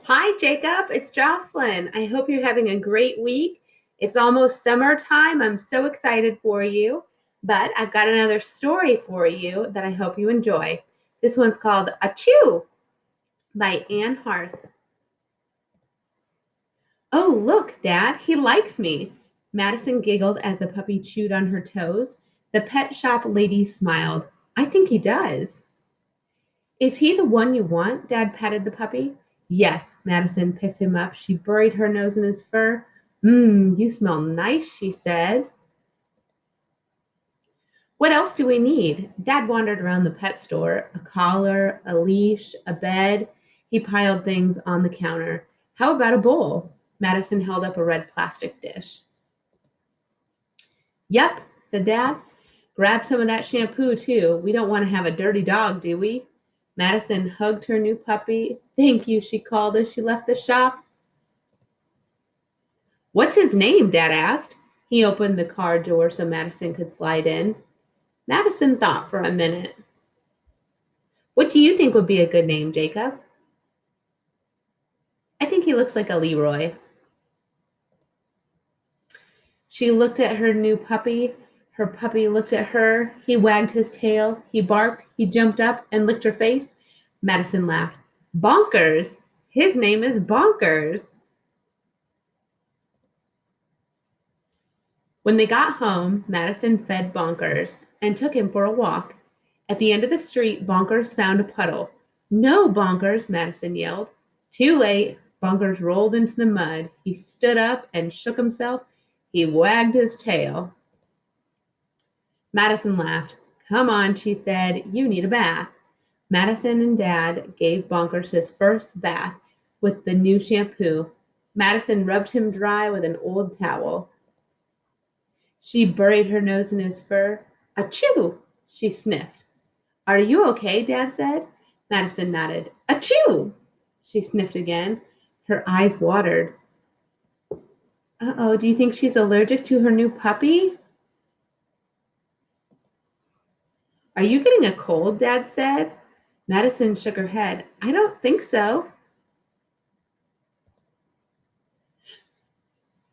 Hi, Jacob. It's Jocelyn. I hope you're having a great week. It's almost summertime. I'm so excited for you. But I've got another story for you that I hope you enjoy. This one's called Achoo by Anne Harth. Oh, look, Dad, he likes me. Madison giggled as the puppy chewed on her toes. The pet shop lady smiled. I think he does. Is he the one you want? Dad patted the puppy. Yes, Madison picked him up. She buried her nose in his fur. You smell nice, she said. What else do we need? Dad wandered around the pet store. A collar, a leash, a bed. He piled things on the counter. How about a bowl? Madison held up a red plastic dish. Yep, said Dad. Grab some of that shampoo, too. We don't want to have a dirty dog, do we? Madison hugged her new puppy. Thank you, she called as she left the shop. What's his name? Dad asked. He opened the car door so Madison could slide in. Madison thought for a minute. What do you think would be a good name, Jacob? I think he looks like a Leroy. She looked at her new puppy. Her puppy looked at her. He wagged his tail. He barked. He jumped up and licked her face. Madison laughed. Bonkers! His name is Bonkers. When they got home, Madison fed Bonkers and took him for a walk. At the end of the street, Bonkers found a puddle. No, Bonkers, Madison yelled. Too late. Bonkers rolled into the mud. He stood up and shook himself. He wagged his tail. Madison laughed. Come on, she said. You need a bath. Madison and Dad gave Bonkers his first bath with the new shampoo. Madison rubbed him dry with an old towel. She buried her nose in his fur. Achoo! She sniffed. Are you okay? Dad said. Madison nodded. Achoo! She sniffed again. Her eyes watered. Uh-oh, do you think she's allergic to her new puppy? Are you getting a cold? Dad said. Madison shook her head. I don't think so.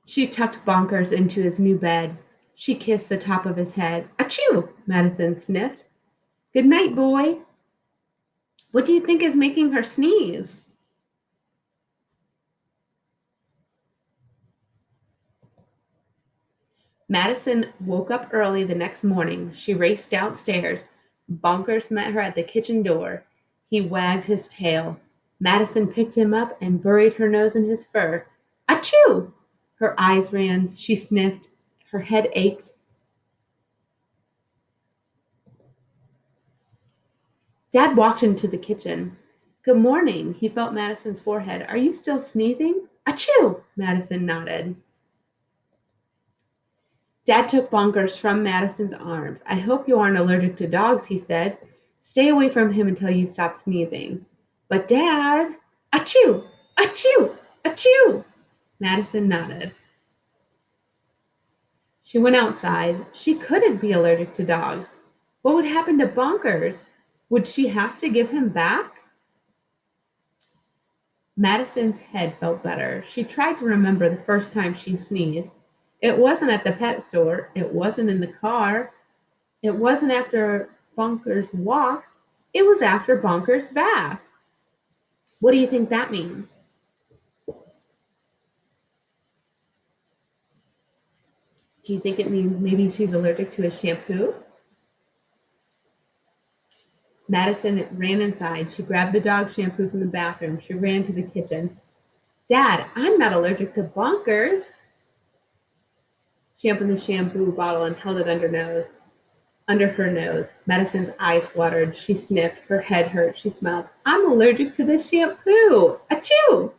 She tucked Bonkers into his new bed. She kissed the top of his head. Achoo! Madison sniffed. Good night, boy. What do you think is making her sneeze? Madison woke up early the next morning. She raced downstairs. Bonkers met her at the kitchen door. He wagged his tail. Madison picked him up and buried her nose in his fur. Achoo! Her eyes ran. She sniffed. Her head ached. Dad walked into the kitchen. Good morning. He felt Madison's forehead. Are you still sneezing? Achoo! Madison nodded. Dad took Bonkers from Madison's arms. I hope you aren't allergic to dogs, he said. Stay away from him until you stop sneezing. But Dad, achoo, achoo, achoo. Madison nodded. She went outside. She couldn't be allergic to dogs. What would happen to Bonkers? Would she have to give him back? Madison's head felt better. She tried to remember the first time she sneezed. It wasn't at the pet store. It wasn't in the car. It wasn't after Bonkers' walk. It was after Bonkers' bath. What do you think that means? Do you think it means maybe she's allergic to his shampoo? Madison ran inside. She grabbed the dog shampoo from the bathroom. She ran to the kitchen. Dad, I'm not allergic to Bonkers. She opened the shampoo bottle and held it under her nose. Madison's eyes watered. She sniffed. Her head hurt. She smiled. I'm allergic to this shampoo. Achoo!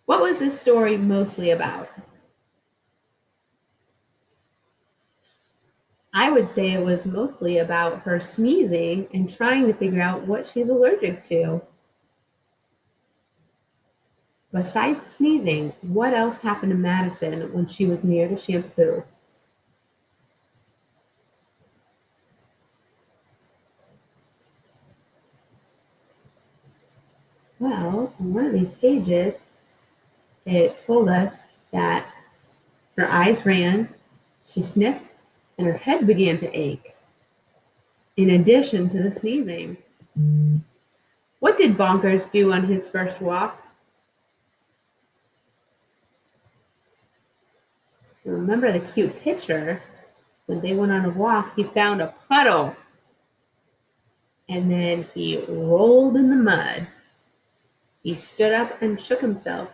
What was this story mostly about? I would say it was mostly about her sneezing and trying to figure out what she's allergic to. Besides sneezing, what else happened to Madison when she was near the shampoo? Well, on one of these pages, it told us that her eyes ran, she sniffed, and her head began to ache, in addition to the sneezing. What did Bonkers do on his first walk? Remember the cute picture? When they went on a walk, he found a puddle and then he rolled in the mud. He stood up and shook himself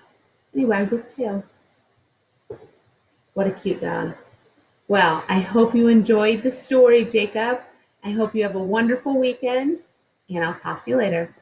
and he wagged his tail. What a cute dog. Well, I hope you enjoyed the story, Jacob. I hope you have a wonderful weekend, and I'll talk to you later.